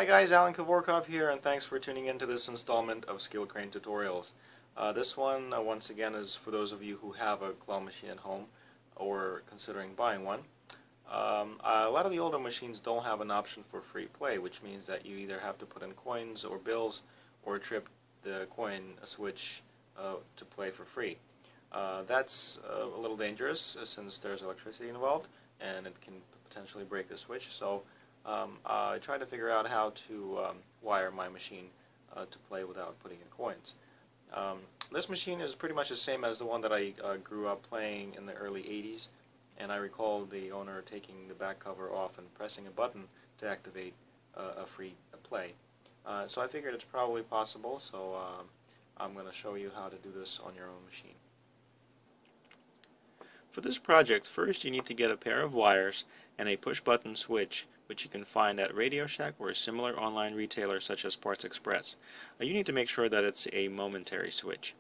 Hi guys, Alan Kavorkov here, and thanks for tuning in to this installment of Skill Crane Tutorials. This one, once again, is for those of you who have a claw machine at home or considering buying one. A lot of the older machines don't have an option for free play, which means that you either have to put in coins or bills or trip the coin switch to play for free. That's a little dangerous since there's electricity involved and it can potentially break the switch. So I tried to figure out how to wire my machine to play without putting in coins. This machine is pretty much the same as the one that I grew up playing in the early 80s, and I recall the owner taking the back cover off and pressing a button to activate a free play. So I figured it's probably possible, so I'm going to show you how to do this on your own machine. For this project, first you need to get a pair of wires and a push-button switch, which you can find at Radio Shack or a similar online retailer such as Parts Express. You need to make sure that it's a momentary switch.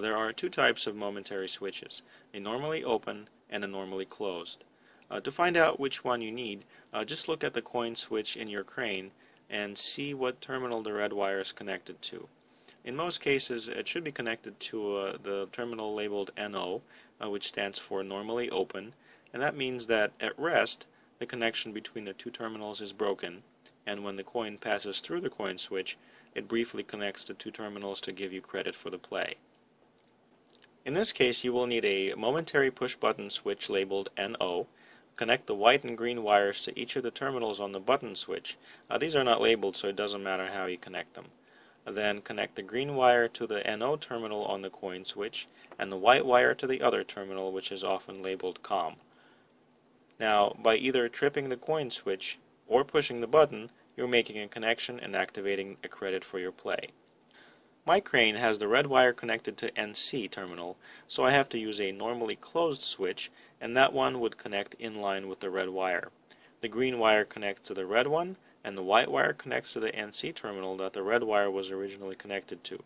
There are two types of momentary switches, a normally open and a normally closed. To find out which one you need, just look at the coin switch in your crane and see what terminal the red wire is connected to. In most cases, it should be connected to the terminal labeled NO, which stands for normally open, and that means that at rest, the connection between the two terminals is broken, and when the coin passes through the coin switch, it briefly connects the two terminals to give you credit for the play. In this case, you will need a momentary push-button switch labeled NO. Connect the white and green wires to each of the terminals on the button switch. These are not labeled, so it doesn't matter how you connect them. Then connect the green wire to the NO terminal on the coin switch and the white wire to the other terminal, which is often labeled COM. Now, by either tripping the coin switch or pushing the button, you're making a connection and activating a credit for your play. My crane has the red wire connected to NC terminal, so I have to use a normally closed switch, and that one would connect in line with the red wire. The green wire connects to the red one, and the white wire connects to the NC terminal that the red wire was originally connected to.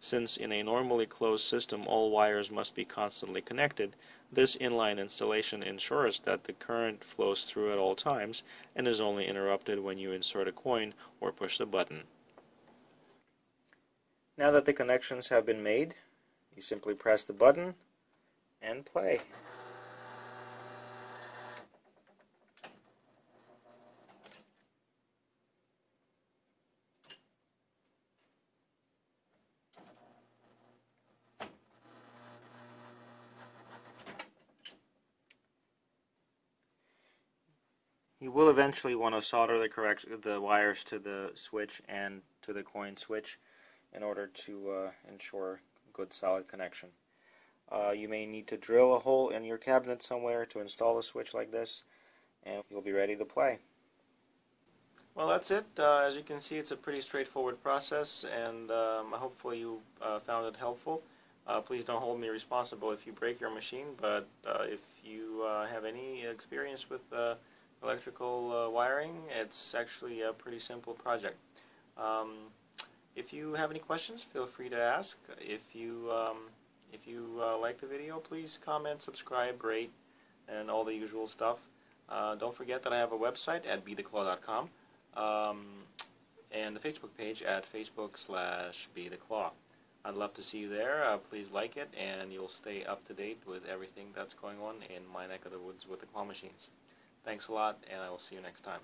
Since in a normally closed system all wires must be constantly connected, this inline installation ensures that the current flows through at all times and is only interrupted when you insert a coin or push the button. Now that the connections have been made, you simply press the button and play. You will eventually want to solder the wires to the switch and to the coin switch in order to ensure good solid connection. You may need to drill a hole in your cabinet somewhere to install a switch like this, and you'll be ready to play. Well, that's it. As you can see, it's a pretty straightforward process, and hopefully you found it helpful. Please don't hold me responsible if you break your machine, but if you have any experience with electrical wiring, it's actually a pretty simple project. If you have any questions, feel free to ask. If you like the video, please comment, subscribe, rate, and all the usual stuff. Don't forget that I have a website at BeTheClaw.com and the Facebook page at Facebook/BeTheClaw. I'd love to see you there. Please like it, and you'll stay up to date with everything that's going on in my neck of the woods with the claw machines. Thanks a lot, and I will see you next time.